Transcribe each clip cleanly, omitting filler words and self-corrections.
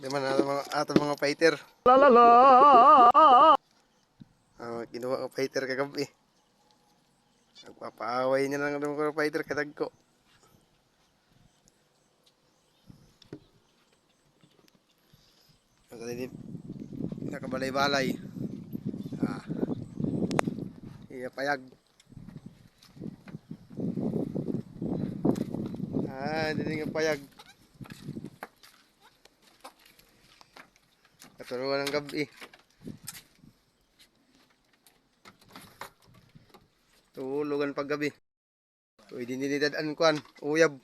Di man ato mga fighter. La la la. Kinuha ka fighter kagabi. Nagpapaaway niya ng mga fighter katagko. Nakabalay-balay. Iya payag. Hindi nga payag. Katulungan ng gabi. Tulugan pag gabi. Pwede nilidadaan kuan, uyab.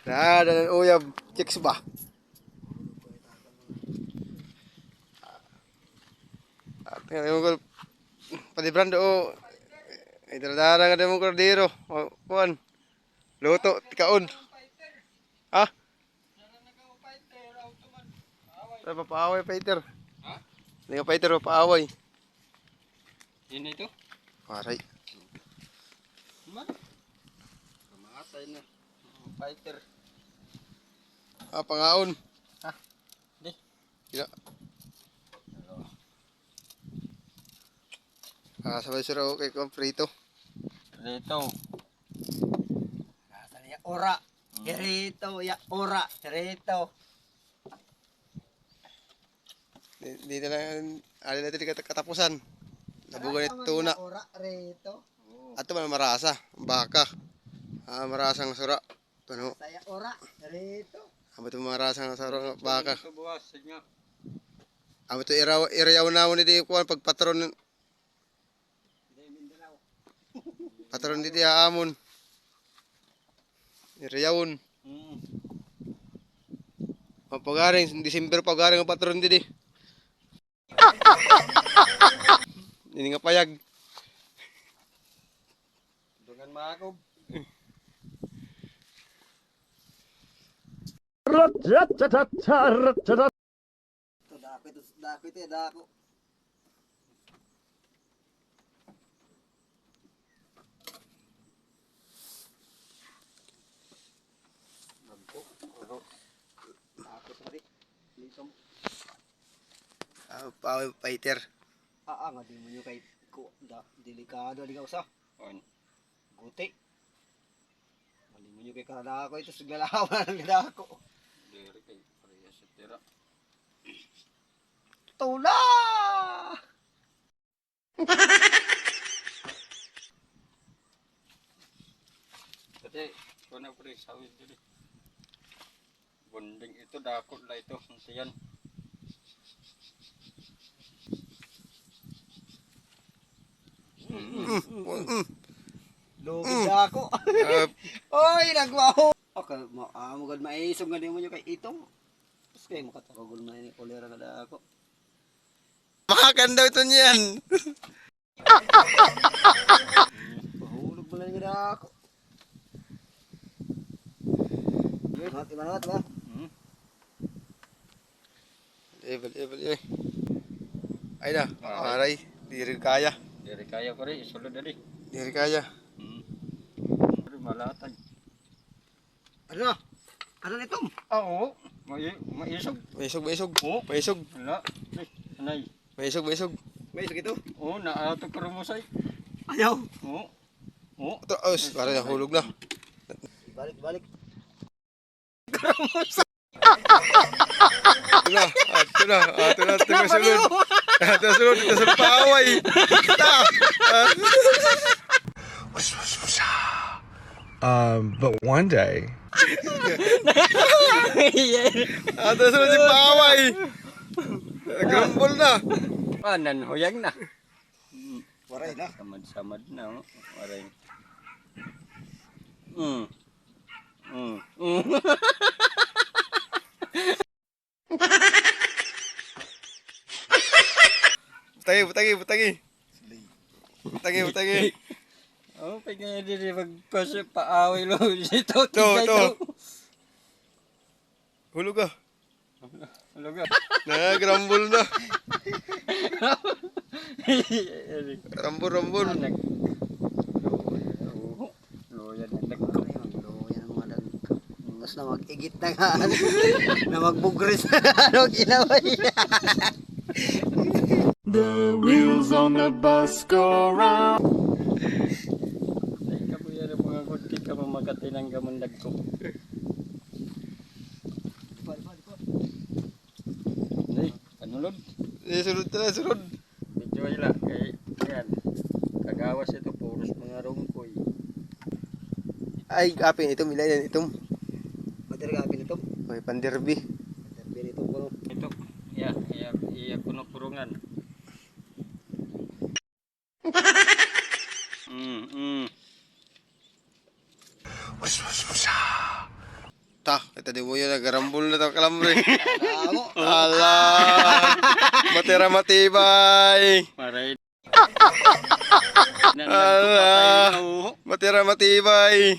Danan uyab, chicks ba? At ngayon ko palibrando o idradara nga mo kordero. Kuan. Luto tikaon. Ha? Ay papaaway fighter. Ha? Hindi nga fighter papaaway. Yun ito? Aray. Man. Kamatay na. Fighter. Pangaon. Ha? Di. Kina. Sabay sira ko kay Comprito. Rito. Nasa niya ora. Rito ya ora. Rito. Dito lang ali natin di katapusan. Nabugan ito tuna. Ora rito. Ato man marasa, baka. Marasang sura. Tuno. Saya ora rito. Amo to marasang sura baka. Ito buwas niya. Amo to irayaw na mo ni di kuan pagpatron. Patron di amon. Irayawon. Pagaring December pagaring ang patron di. Ini nga payag. Dungan makob. Rat-tat-tat-tat-tat. Dako ito, dako. Fighter. Nga di mo nyo kay delikado di ka usa. Guti. Mali mo nyo kay karada ko ito siglalawan ng dako. Diri kay pareha sa tira. Tula! Kasi ko na pre sawid dili. Bonding ito dako la ito siyan. Lugid ako. Oy, nagwaho. Okay, mo gud maisog nga nimo kay itong. Tapos kay makatakagol man ni kolera kada ako. Makan daw ito niyan. Pahulog mo lang kada ako. Imanot ba? Level. Ay na, aray. Diri kaya. Diri kaya pare, isulod dali. Diri kaya. Pero malatag. Ano? Ano nito? Oo. Maisog. Maisog. Oo. Maisog. Wala. Anay. Maisog. Maisog ito? Oo, naato karumusay. Ayaw. Oo. Ito, para nahulog na. Balik. Ito na, sulod. Ito sa paaway. But one day. Ito sunod si paaway. Grumble na. Nanhuyag na. Waray na. Samad na. Waray. Butagi. Oh, pagkaya dili magpasa paaway lo ito. To. Hulog ka. Hulog. Grumble na. Rambur. Loyan ang dagko. Loyan ang mga dagko. Tapos na mag-igit na nga. Na magbugris na ano ginaway niya. The wheels on the bus go round. Ay, kabuya rin mga kunti ka mamakati ng gamundag ko. Ay, panulod. Sunod na, sunod. Medyo ila. Kaya, yan. Kagawas ito, puros mga rungkoy. Ay, apin itom, ilan itom. Materi ka apin ito. May panderby. Apin ito ko. Ito, iya kuno kurungan. Ta, ito di mo yun, nagarambol na ito kalambre. Ako. Alam, matira matibay. Maray. Ala, matira matibay.